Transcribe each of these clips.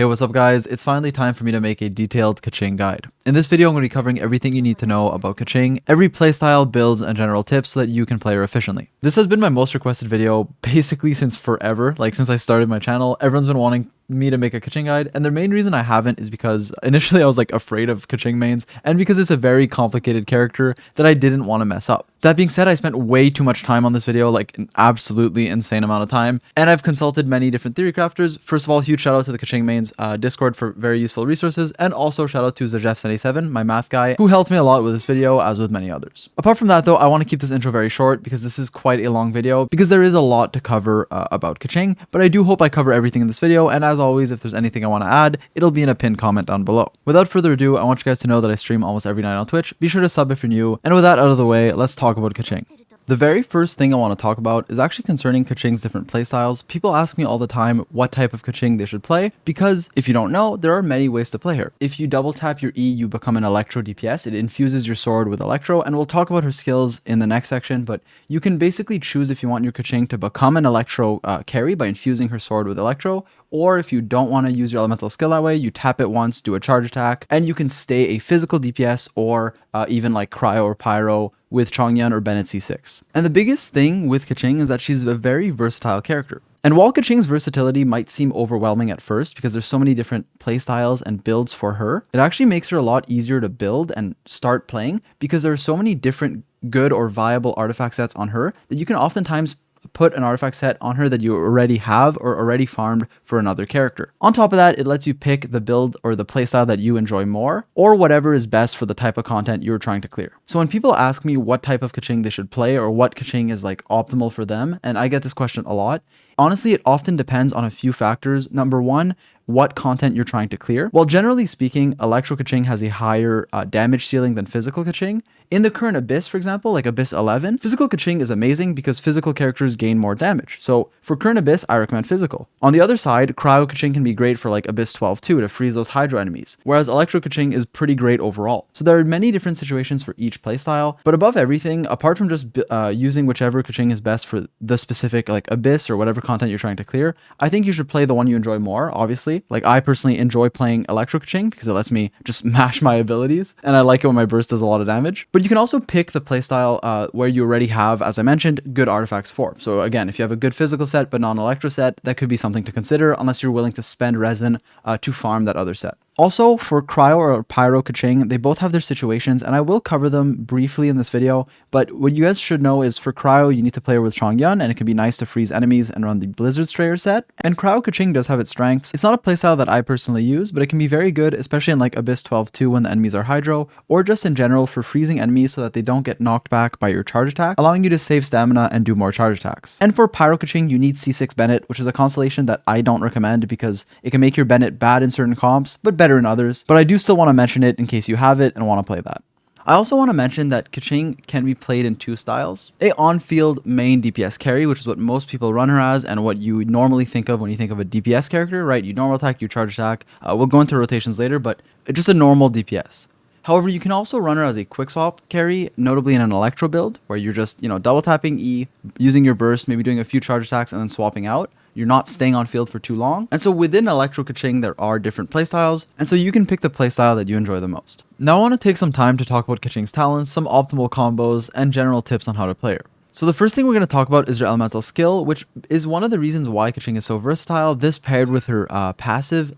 Hey, what's up guys? It's finally time for me to make a detailed Keqing guide. In this video, I'm going to be covering everything you need to know about Keqing, every playstyle, builds, and general tips so that you can play her efficiently. This has been my most requested video basically since forever, like since I started my channel. Everyone's been wanting me to make a Keqing guide, and the main reason I haven't is because initially I was like afraid of Keqingmains, and because it's a very complicated character that I didn't want to mess up. That being said, I spent way too much time on this video, like an absolutely insane amount of time, and I've consulted many different theory crafters. First of all, huge shout out to the Keqingmains Discord for very useful resources, and also shout out to Zajef77, my math guy, who helped me a lot with this video, as with many others. Apart from that though, I want to keep this intro very short because this is quite a long video, because there is a lot to cover about Keqing, but I do hope I cover everything in this video, and as always, if there's anything I want to add, it'll be in a pinned comment down below. Without further ado, I want you guys to know that I stream almost every night on Twitch. Be sure to sub if you're new, and with that out of the way, let's talk about Keqing. The very first thing I want to talk about is actually concerning Keqing's different playstyles. People ask me all the time what type of Keqing they should play, because if you don't know, there are many ways to play her. If you double tap your E, you become an Electro DPS. It infuses your sword with Electro, and we'll talk about her skills in the next section, but you can basically choose if you want your Keqing to become an Electro carry by infusing her sword with Electro, or if you don't want to use your elemental skill that way, you tap it once, do a charge attack, and you can stay a physical DPS or even like Cryo or Pyro with Chongyun or Bennett C6. And the biggest thing with Keqing is that she's a very versatile character. And while Keqing's versatility might seem overwhelming at first because there's so many different playstyles and builds for her, it actually makes her a lot easier to build and start playing because there are so many different good or viable artifact sets on her that you can oftentimes put an artifact set on her that you already have or already farmed for another character. On top of that, it lets you pick the build or the playstyle that you enjoy more, or whatever is best for the type of content you're trying to clear. So when people ask me what type of Keqing they should play or what Keqing is like optimal for them, and I get this question a lot, honestly, it often depends on a few factors. Number one, what content you're trying to clear. While generally speaking, Electro Keqing has a higher damage ceiling than physical Keqing. In the current Abyss, for example, like Abyss 11, physical Keqing is amazing because physical characters gain more damage. So for current Abyss, I recommend physical. On the other side, Cryo Keqing can be great for like Abyss 12 too, to freeze those Hydro enemies, whereas Electro Keqing is pretty great overall. So there are many different situations for each playstyle, but above everything, apart from just using whichever Keqing is best for the specific like Abyss or whatever content you're trying to clear, I think you should play the one you enjoy more, obviously. Like I personally enjoy playing Electro Keqing because it lets me just mash my abilities, and I like it when my burst does a lot of damage. But you can also pick the playstyle where you already have, as I mentioned, good artifacts for. So again, if you have a good physical set but not an Electro set, that could be something to consider unless you're willing to spend resin to farm that other set. Also, for Cryo or Pyro Keqing, they both have their situations, and I will cover them briefly in this video, but what you guys should know is for Cryo, you need to play her with Chongyun, and it can be nice to freeze enemies and run the Blizzard Strayer set. And Cryo Keqing does have its strengths. It's not a playstyle that I personally use, but it can be very good, especially in like Abyss 12 2 when the enemies are Hydro, or just in general for freezing enemies so that they don't get knocked back by your charge attack, allowing you to save stamina and do more charge attacks. And for Pyro Keqing, you need C6 Bennett, which is a constellation that I don't recommend because it can make your Bennett bad in certain comps, but better in others. But I do still want to mention it in case you have it and want to play that. I also want to mention that Keqing can be played in two styles. A on-field main DPS carry, which is what most people run her as and what you normally think of when you think of a DPS character, right? You normal attack, you charge attack. We'll go into rotations later, but just a normal DPS. However, you can also run her as a quick swap carry, notably in an Electro build, where you're just, double tapping E, using your burst, maybe doing a few charge attacks and then swapping out. You're not staying on field for too long. And so within Electro Keqing, there are different playstyles, and so you can pick the playstyle that you enjoy the most. Now I want to take some time to talk about Keqing's talents, some optimal combos, and general tips on how to play her. So the first thing we're going to talk about is her elemental skill, which is one of the reasons why Keqing is so versatile. This paired with her passive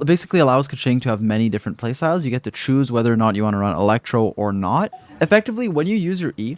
basically allows Keqing to have many different playstyles. You get to choose whether or not you want to run Electro or not. Effectively, when you use your E,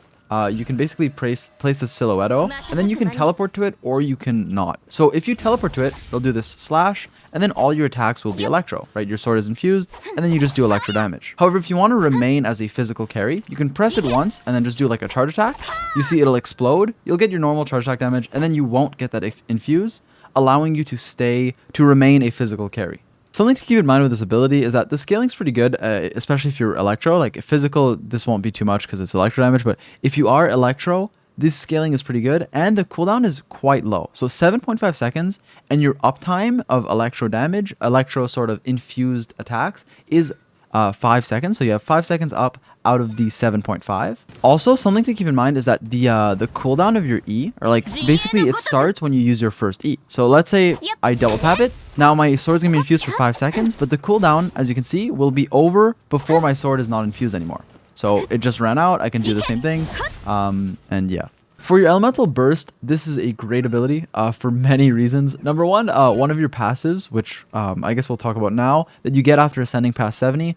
you can basically place a Silhouetto, and then you can teleport to it or you can not. So if you teleport to it, it'll do this slash, and then all your attacks will be Electro, right? Your sword is infused, and then you just do Electro damage. However, if you want to remain as a physical carry, you can press it once and then just do like a charge attack. You see it'll explode, you'll get your normal charge attack damage, and then you won't get that infuse, allowing you to remain a physical carry. Something to keep in mind with this ability is that the scaling's pretty good, especially if you're Electro. Like physical, this won't be too much because it's Electro damage, but if you are Electro, this scaling is pretty good, and the cooldown is quite low. So 7.5 seconds, and your uptime of Electro damage, Electro sort of infused attacks, is 5 seconds. So you have 5 seconds up out of the 7.5. Also, something to keep in mind is that the cooldown of your E, or like basically it starts when you use your first E. So let's say I double tap it. Now my sword's gonna be infused for 5 seconds, but the cooldown, as you can see, will be over before my sword is not infused anymore. So it just ran out. I can do the same thing. And yeah. For your elemental burst, this is a great ability for many reasons. Number one of your passives, which I guess we'll talk about now, that you get after ascending past 70,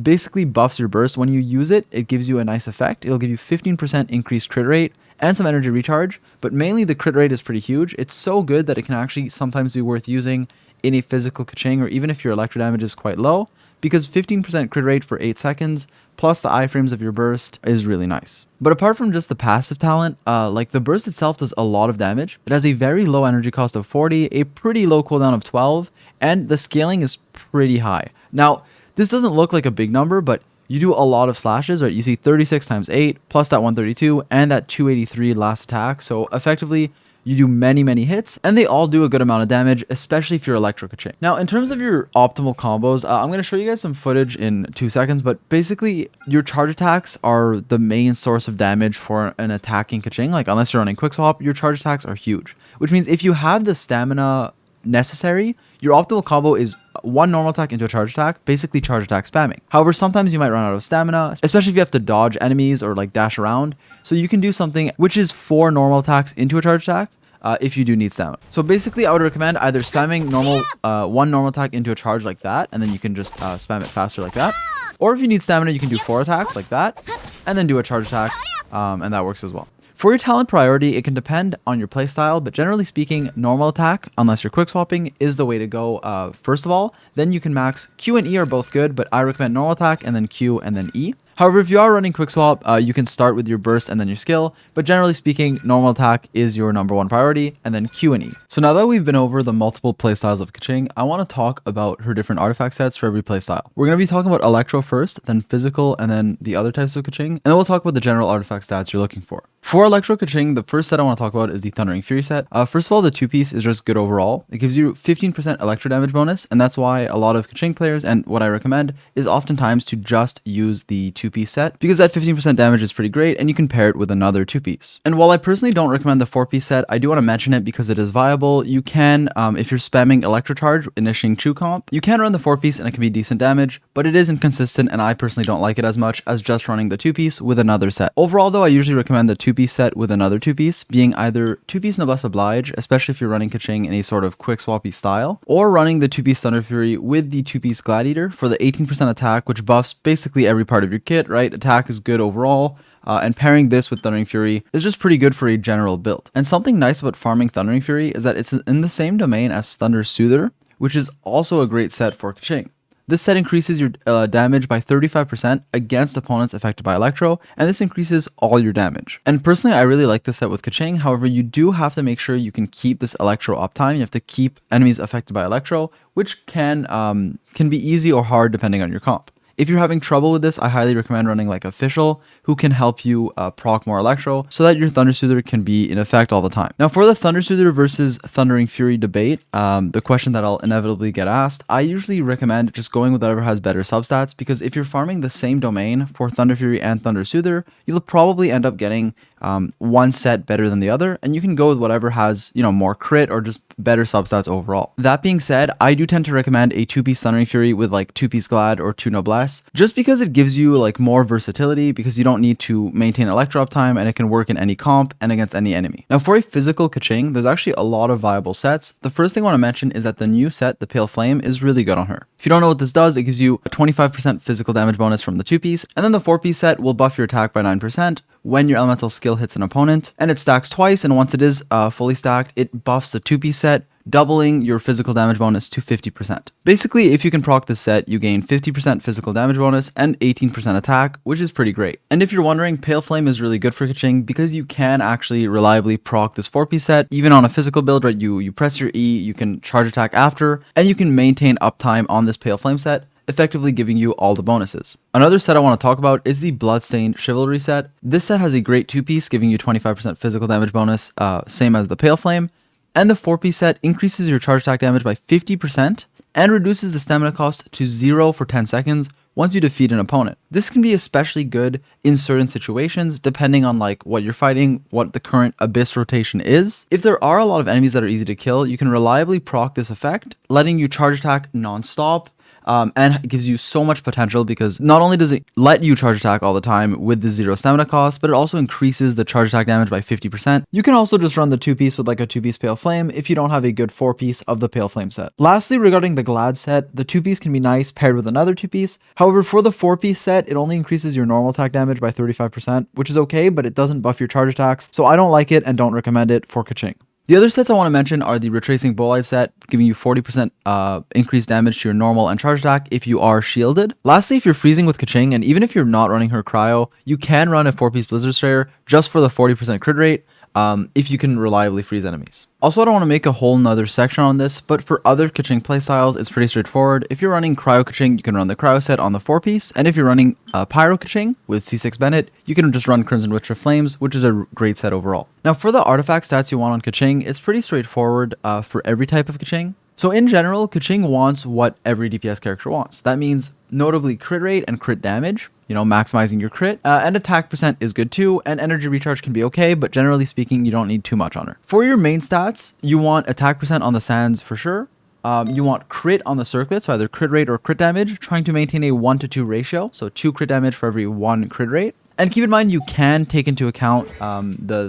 basically buffs your burst. When you use it, it gives you a nice effect. It'll give you 15% increased crit rate and some energy recharge, but mainly the crit rate is pretty huge. It's so good that it can actually sometimes be worth using in a physical Keqing, or even if your electro damage is quite low, because 15% crit rate for 8 seconds plus the iframes of your burst is really nice. But apart from just the passive talent, like the burst itself does a lot of damage. It has a very low energy cost of 40, a pretty low cooldown of 12, and the scaling is pretty high. Now, this doesn't look like a big number, but you do a lot of slashes, right? You see 36 times 8 plus that 132 and that 283 last attack. So effectively, you do many hits, and they all do a good amount of damage, especially if you're Electro Keqing. Now, in terms of your optimal combos, I'm going to show you guys some footage in 2 seconds, but basically, your charge attacks are the main source of damage for an attacking Keqing. Like, unless you're running Quick Swap, your charge attacks are huge, which means if you have the stamina necessary, your optimal combo is one normal attack into a charge attack, basically charge attack spamming. However, sometimes you might run out of stamina, especially if you have to dodge enemies or like dash around. So you can do something which is 4 normal attacks into a charge attack if you do need stamina. So basically, I would recommend either spamming one normal attack into a charge like that, and then you can just spam it faster like that. Or if you need stamina, you can do 4 attacks like that, and then do a charge attack, and that works as well. For your talent priority, it can depend on your playstyle, but generally speaking, normal attack, unless you're quick swapping, is the way to go first of all. Then you can max Q and E are both good, but I recommend normal attack and then Q and then E. However, if you are running quick swap, you can start with your burst and then your skill, but generally speaking, normal attack is your #1 priority, and then Q and E. So now that we've been over the multiple playstyles of Keqing, I want to talk about her different artifact sets for every playstyle. We're going to be talking about Electro first, then physical, and then the other types of Keqing, and then we'll talk about the general artifact stats you're looking for. For Electro Keqing, the first set I want to talk about is the Thundering Fury set. First of all, the 2-piece is just good overall. It gives you 15% electro damage bonus, and that's why a lot of Keqing players, and what I recommend, is oftentimes to just use the 2-piece set, because that 15% damage is pretty great, and you can pair it with another 2-piece. And while I personally don't recommend the 4-piece set, I do want to mention it because it is viable. You can, if you're spamming Electro Charge in a Chew comp, you can run the 4-piece and it can be decent damage, but it is inconsistent, and I personally don't like it as much as just running the 2-piece with another set. Overall though, I usually recommend the 2-piece set with another 2-piece, being either 2-piece Noblesse Oblige, especially if you're running Keqing in a sort of quick swappy style, or running the 2-piece Thunder Fury with the 2-piece Gladiator for the 18% attack, which buffs basically every part of your kit, right? Attack is good overall, and pairing this with Thundering Fury is just pretty good for a general build. And something nice about farming Thundering Fury is that it's in the same domain as Thunder Soother, which is also a great set for Keqing. This set increases your damage by 35% against opponents affected by Electro, and this increases all your damage. And personally, I really like this set with Keqing. However, you do have to make sure you can keep this Electro uptime. You have to keep enemies affected by Electro, which can be easy or hard depending on your comp. If you're having trouble with this, I highly recommend running like Official, who can help you proc more Electro so that your Thunder Soother can be in effect all the time. Now for the Thunder Soother versus Thundering Fury debate, the question that I'll inevitably get asked, I usually recommend just going with whatever has better substats, because if you're farming the same domain for Thunder Fury and Thunder Soother, you'll probably end up getting one set better than the other, and you can go with whatever has, more crit or just better substats overall. That being said, I do tend to recommend a 2-piece Thundering Fury with like 2-piece Glad or 2 Noblesse, just because it gives you like more versatility, because you don't need to maintain Electro uptime, and it can work in any comp and against any enemy. Now for a physical Keqing, there's actually a lot of viable sets. The first thing I want to mention is that the new set, the Pale Flame, is really good on her. If you don't know what this does, it gives you a 25% physical damage bonus from the 2-piece, and then the 4-piece set will buff your attack by 9% when your elemental skill hits an opponent, and it stacks twice, and once it is fully stacked, it buffs the 2-piece set, doubling your physical damage bonus to 50%. Basically, if you can proc this set, you gain 50% physical damage bonus and 18% attack, which is pretty great. And if you're wondering, Pale Flame is really good for Keqing because you can actually reliably proc this 4-piece set, even on a physical build, right? You press your E, you can charge attack after, and you can maintain uptime on this Pale Flame set, effectively giving you all the bonuses. Another set I want to talk about is the Bloodstained Chivalry set. This set has a great 2-piece, giving you 25% physical damage bonus, same as the Pale Flame, and the 4-piece set increases your charge attack damage by 50% and reduces the stamina cost to 0 for 10 seconds once you defeat an opponent. This can be especially good in certain situations depending on like what you're fighting, what the current abyss rotation is. If there are a lot of enemies that are easy to kill, you can reliably proc this effect, letting you charge attack non-stop. And it gives you so much potential because not only does it let you charge attack all the time with the 0 stamina cost, but it also increases the charge attack damage by 50%. You can also just run the 2-piece with like a 2-piece Pale Flame if you don't have a good 4-piece of the Pale Flame set. Lastly, regarding the Glad set, the 2-piece can be nice paired with another 2-piece. However, for the 4-piece set, it only increases your normal attack damage by 35%, which is okay, but it doesn't buff your charge attacks, so I don't like it and don't recommend it for Keqing. The other sets I want to mention are the Retracing Bolide set, giving you 40% increased damage to your normal and charge attack if you are shielded. Lastly, if you're freezing with Keqing, and even if you're not running her Cryo, you can run a 4-piece Blizzard Strayer just for the 40% crit rate if you can reliably freeze enemies. Also, I don't want to make a whole nother section on this, but for other Keqing playstyles, it's pretty straightforward. If you're running Cryo Keqing, you can run the Cryo set on the 4-piece, and if you're running Pyro Keqing with C6 Bennett, you can just run Crimson Witch of Flames, which is a great set overall. Now, for the artifact stats you want on Keqing, it's pretty straightforward for every type of Keqing. So in general, Keqing wants what every DPS character wants. That means notably crit rate and crit damage, maximizing your crit, and attack percent is good too, and energy recharge can be okay, but generally speaking, you don't need too much on her. For your main stats, you want attack percent on the sands for sure. You want crit on the circlet, so either crit rate or crit damage, trying to maintain a 1-to-2 ratio, so 2 crit damage for every 1 crit rate. And keep in mind, you can take into account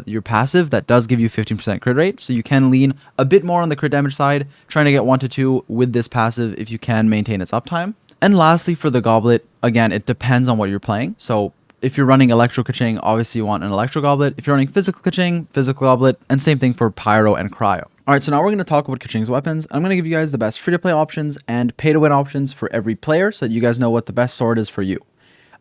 your passive that does give you 15% crit rate. So you can lean a bit more on the crit damage side, trying to get 1-to-2 with this passive if you can maintain its uptime. And lastly, for the goblet, again, it depends on what you're playing. So if you're running Electro Keqing, obviously you want an Electro Goblet. If you're running Physical Keqing, Physical Goblet, and same thing for Pyro and Cryo. Alright, so now we're going to talk about Keqing's weapons. I'm going to give you guys the best free-to-play options and pay-to-win options for every player so that you guys know what the best sword is for you.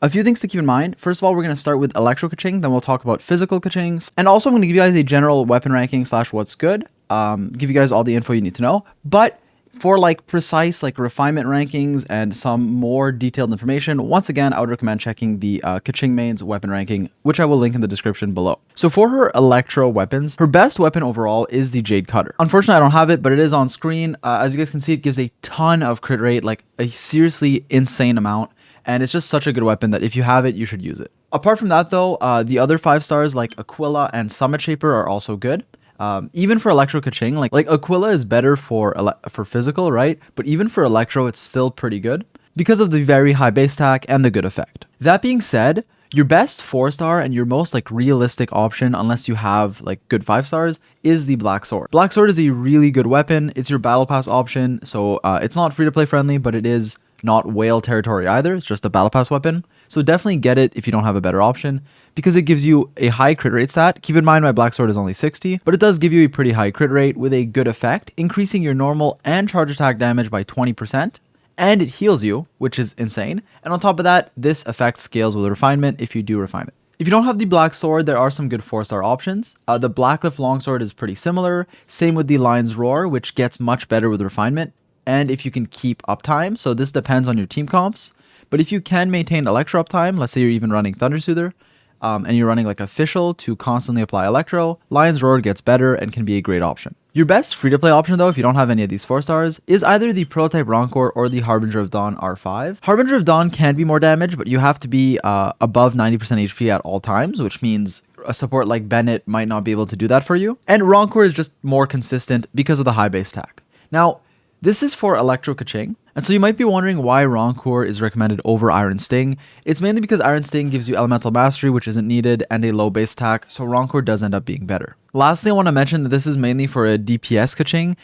A few things to keep in mind. First of all, we're going to start with Electro Keqing, then we'll talk about Physical Keqings. And also, I'm going to give you guys a general weapon ranking / what's good. Give you guys all the info you need to know. But for like precise like refinement rankings and some more detailed information, once again, I would recommend checking the Keqingmains weapon ranking, which I will link in the description below. So for her Electro weapons, her best weapon overall is the Jade Cutter. Unfortunately, I don't have it, but it is on screen. As you guys can see, it gives a ton of crit rate, like a seriously insane amount. And it's just such a good weapon that if you have it, you should use it. Apart from that though, the other 5 stars like Aquila and Summit Shaper are also good. Even for Electro Keqing, like Aquila is better for physical, right? But even for Electro, it's still pretty good because of the very high base attack and the good effect. That being said, your best 4-star and your most like realistic option, unless you have like good 5 stars, is the Black Sword. Black Sword is a really good weapon. It's your battle pass option, so it's not free to play friendly, but it is not whale territory either. It's just a battle pass weapon. So definitely get it if you don't have a better option because it gives you a high crit rate stat. Keep in mind my Black Sword is only 60, but it does give you a pretty high crit rate with a good effect, increasing your normal and charge attack damage by 20%. And it heals you, which is insane. And on top of that, this effect scales with refinement if you do refine it. If you don't have the Black Sword, there are some good 4-star options. The Blackcliff Longsword is pretty similar. Same with the Lion's Roar, which gets much better with refinement. And if you can keep uptime, so this depends on your team comps. But if you can maintain Electro uptime, let's say you're even running Thunder Soother, and you're running like Official to constantly apply Electro, Lion's Roar gets better and can be a great option. Your best free-to-play option though, if you don't have any of these 4 stars, is either the Prototype Rancor or the Harbinger of Dawn R5. Harbinger of Dawn can be more damage, but you have to be above 90% HP at all times, which means a support like Bennett might not be able to do that for you. And Rancor is just more consistent because of the high base attack. Now, this is for Electro Keqing, and so you might be wondering why Rancor is recommended over Iron Sting. It's mainly because Iron Sting gives you Elemental Mastery, which isn't needed, and a low base attack, so Rancor does end up being better. Lastly, I want to mention that this is mainly for a DPS Keqing,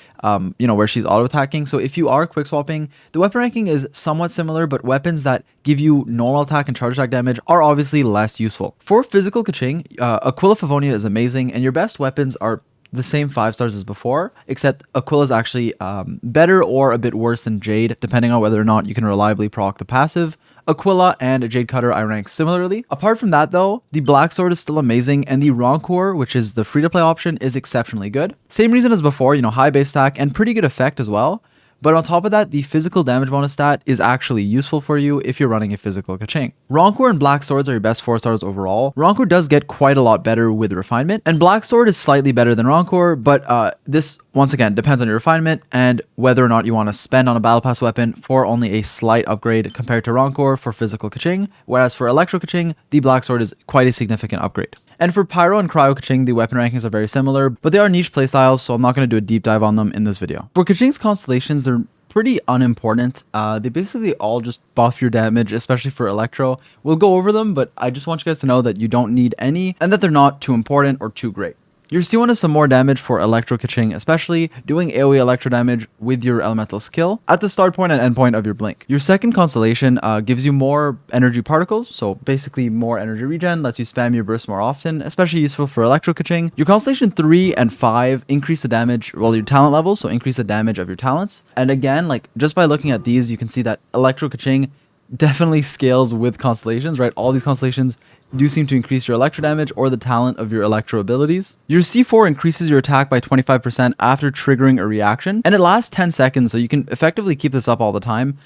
where she's auto-attacking, so if you are quick swapping, the weapon ranking is somewhat similar, but weapons that give you normal attack and charge attack damage are obviously less useful. For physical Keqing, Aquila Favonia is amazing, and your best weapons are the same 5 stars as before, except Aquila is actually better or a bit worse than Jade, depending on whether or not you can reliably proc the passive. Aquila and Jade Cutter I rank similarly. Apart from that though, the Black Sword is still amazing, and the Rancor, which is the free-to-play option, is exceptionally good. Same reason as before, high base attack and pretty good effect as well. But on top of that, the physical damage bonus stat is actually useful for you if you're running a physical Keqing. Rancor and Black Swords are your best 4 stars overall. Rancor does get quite a lot better with refinement, and Black Sword is slightly better than Rancor, but this once again depends on your refinement and whether or not you want to spend on a battle pass weapon for only a slight upgrade compared to Rancor for physical Keqing, whereas for Electro Keqing, the Black Sword is quite a significant upgrade. And for Pyro and Cryo Keqing, the weapon rankings are very similar, but they are niche playstyles, so I'm not going to do a deep dive on them in this video. For Keqing's Constellations, they're pretty unimportant. They basically all just buff your damage, especially for Electro. We'll go over them, but I just want you guys to know that you don't need any and that they're not too important or too great. Your C1 is some more damage for Electro Keqing, especially doing AoE Electro damage with your elemental skill at the start point and end point of your blink. Your second Constellation gives you more energy particles, so basically more energy regen, lets you spam your burst more often, especially useful for Electro Keqing. Your Constellation 3 and 5 increase the damage, well, your talent levels, so increase the damage of your talents. And again, like just by looking at these, you can see that Electro Keqing definitely scales with Constellations, right? All these Constellations do seem to increase your Electro damage or the talent of your Electro abilities. Your C4 increases your attack by 25% after triggering a reaction, and it lasts 10 seconds, so you can effectively keep this up all the time,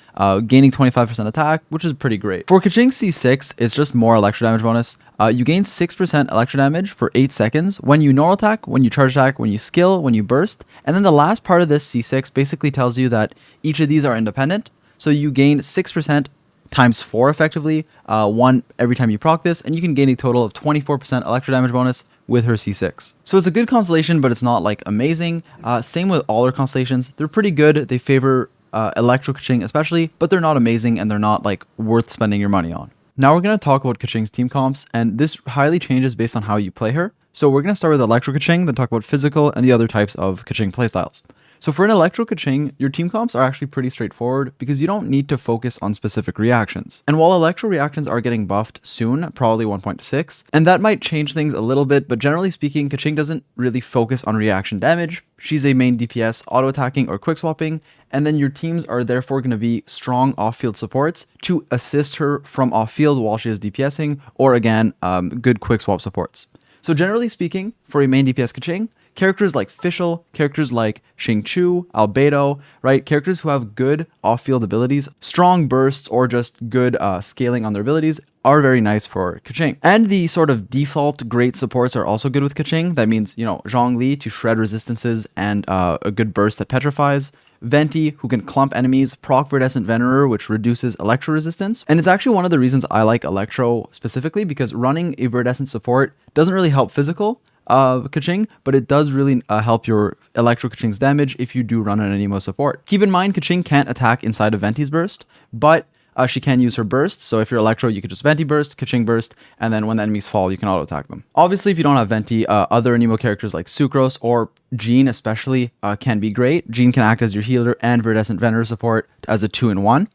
gaining 25% attack, which is pretty great. For Keqing C6, it's just more Electro damage bonus. You gain 6% Electro damage for 8 seconds when you normal attack, when you charge attack, when you skill, when you burst, and then the last part of this C6 basically tells you that each of these are independent, so you gain 6% times 4 effectively, 1 every time you proc this, and you can gain a total of 24% Electro damage bonus with her C6. So it's a good Constellation, but it's not like amazing. Same with all her Constellations. They're pretty good. They favor Electro Keqing especially, but they're not amazing and they're not like worth spending your money on. Now we're going to talk about Keqing's team comps, and this highly changes based on how you play her. So we're going to start with Electro Keqing, then talk about physical and the other types of Keqing playstyles. So for an Electro Keqing, your team comps are actually pretty straightforward because you don't need to focus on specific reactions. And while Electro reactions are getting buffed soon, probably 1.6, and that might change things a little bit, but generally speaking, Keqing doesn't really focus on reaction damage. She's a main DPS auto-attacking or quick swapping, and then your teams are therefore going to be strong off-field supports to assist her from off-field while she is DPSing, or again, good quick swap supports. So generally speaking, for a main DPS Keqing, characters like Fischl, characters like Xingqiu, Albedo, right? Characters who have good off-field abilities, strong bursts, or just good scaling on their abilities are very nice for Keqing. And the sort of default great supports are also good with Keqing. That means, you know, Zhongli to shred resistances and a good burst that petrifies. Venti, who can clump enemies, proc Verdescent Venerer, which reduces Electro resistance. And it's actually one of the reasons I like Electro specifically, because running a Verdescent support doesn't really help physical Keqing, but it does really help your Electro Keqing's damage if you do run an Anemo support. Keep in mind, Keqing can't attack inside of Venti's burst, but she can use her burst, so if you're Electro, you could just Venti burst, Keqing burst, and then when the enemies fall, you can auto-attack them. Obviously, if you don't have Venti, other Anemo characters like Sucrose or Jean especially can be great. Jean can act as your healer and Verdescent Venerer support as a 2-in-1.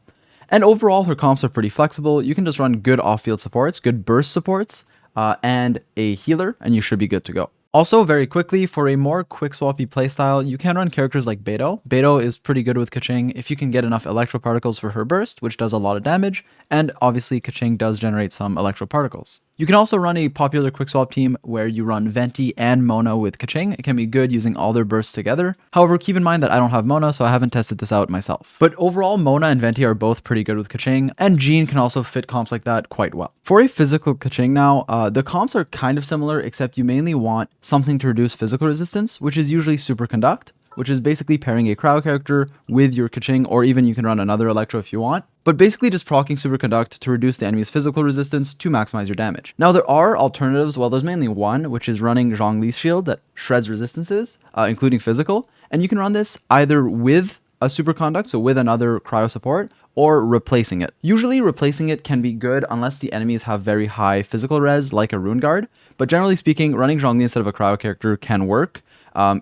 And overall, her comps are pretty flexible. You can just run good off-field supports, good burst supports, and a healer, and you should be good to go. Also, very quickly, for a more quick swappy playstyle, you can run characters like Beidou. Beidou is pretty good with Keqing if you can get enough Electro Particles for her burst, which does a lot of damage, and obviously Keqing does generate some Electro Particles. You can also run a popular quick swap team where you run Venti and Mona with Keqing. It can be good using all their bursts together. However, keep in mind that I don't have Mona, so I haven't tested this out myself. But overall, Mona and Venti are both pretty good with Keqing, and Jean can also fit comps like that quite well. For a physical Keqing now, the comps are kind of similar, except you mainly want something to reduce physical resistance, which is usually Superconduct, which is basically pairing a Cryo character with your Keqing, or even you can run another Electro if you want. But basically just proccing Superconduct to reduce the enemy's physical resistance to maximize your damage. Now there are alternatives, well there's mainly one, which is running Zhongli's shield that shreds resistances, including physical, and you can run this either with a Superconduct, so with another Cryo support, or replacing it. Usually replacing it can be good unless the enemies have very high physical res, like a Rune Guard, but generally speaking, running Zhongli instead of a Cryo character can work,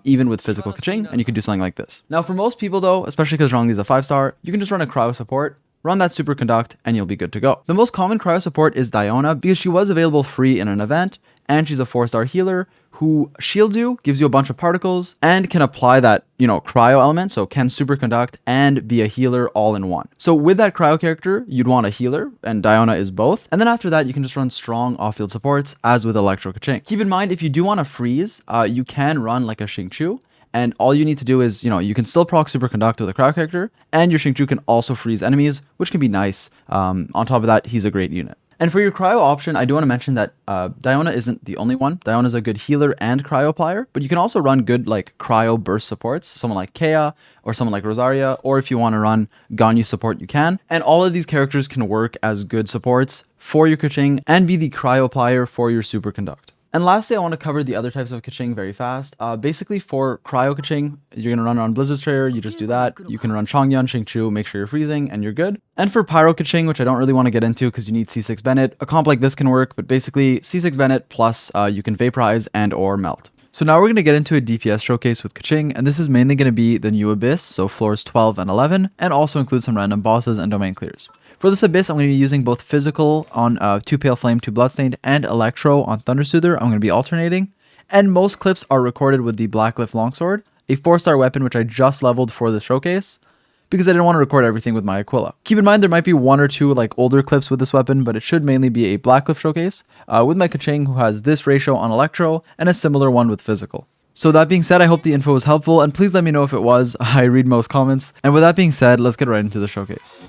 even with physical Keqing, and you can do something like this. Now for most people though, especially because Zhongli is a 5-star, you can just run a Cryo support, run that Superconduct, and you'll be good to go. The most common Cryo support is Diona, because she was available free in an event, and she's a 4-star healer who shields you, gives you a bunch of particles, and can apply that, you know, Cryo element, so can Superconduct and be a healer all in one. So with that Cryo character, you'd want a healer, and Diona is both, and then after that, you can just run strong off-field supports, as with Electro Keqing. Keep in mind, if you do want to freeze, you can run like a Xingqiu, and all you need to do is, you can still proc Superconduct with a Cryo character, and your Xingqiu can also freeze enemies, which can be nice. On top of that, he's a great unit. And for your Cryo option, I do want to mention that Diona isn't the only one. Diona is a good healer and Cryo player, but you can also run good like Cryo burst supports, someone like Kea or someone like Rosaria, or if you want to run Ganyu support, you can. And all of these characters can work as good supports for your Keqing and be the Cryo player for your Superconduct. And lastly, I want to cover the other types of Keqing very fast. Basically, for Cryo Keqing, you're going to run on Blizzard's Trader, you just do that. You can run Chongyun, Xingqiu, make sure you're freezing, and you're good. And for Pyro Keqing, which I don't really want to get into because you need C6 Bennett, a comp like this can work, but basically C6 Bennett plus you can vaporize and or melt. So now we're going to get into a DPS showcase with Keqing, and this is mainly going to be the new Abyss, so floors 12 and 11, and also include some random bosses and domain clears. For this Abyss, I'm going to be using both Physical on 2 Pale Flame, 2 Bloodstained, and Electro on Thundersoother. I'm going to be alternating. And most clips are recorded with the Blacklift Longsword, a 4-star weapon which I just leveled for the showcase, because I didn't want to record everything with my Aquila. Keep in mind there might be 1 or 2 like older clips with this weapon, but it should mainly be a Blacklift showcase, with my Keqing who has this ratio on Electro, and a similar one with Physical. So that being said, I hope the info was helpful, and please let me know if it was. I read most comments. And with that being said, let's get right into the showcase.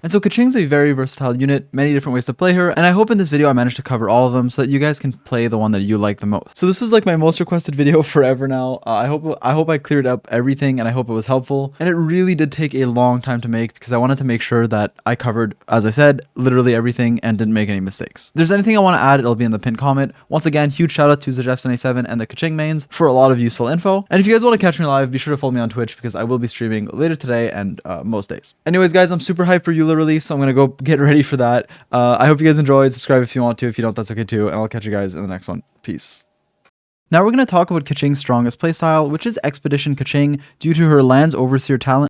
And so Keqing's a very versatile unit, many different ways to play her, and I hope in this video I managed to cover all of them so that you guys can play the one that you like the most. So this was like my most requested video forever now. I hope I cleared up everything, and I hope it was helpful. And it really did take a long time to make because I wanted to make sure that I covered, as I said, literally everything and didn't make any mistakes. If there's anything I want to add, it'll be in the pinned comment. Once again, huge shout out to Zajef77 and the Keqingmains for a lot of useful info. And if you guys want to catch me live, be sure to follow me on Twitch because I will be streaming later today and most days. Anyways, guys, I'm super hyped for you the release, so I'm gonna go get ready for that. I hope you guys enjoyed. Subscribe if you want to. If you don't, that's okay too. And I'll catch you guys in the next one. Peace. Now we're going to talk about Keqing's strongest playstyle, which is Expedition Keqing, due to her Lands Overseer talent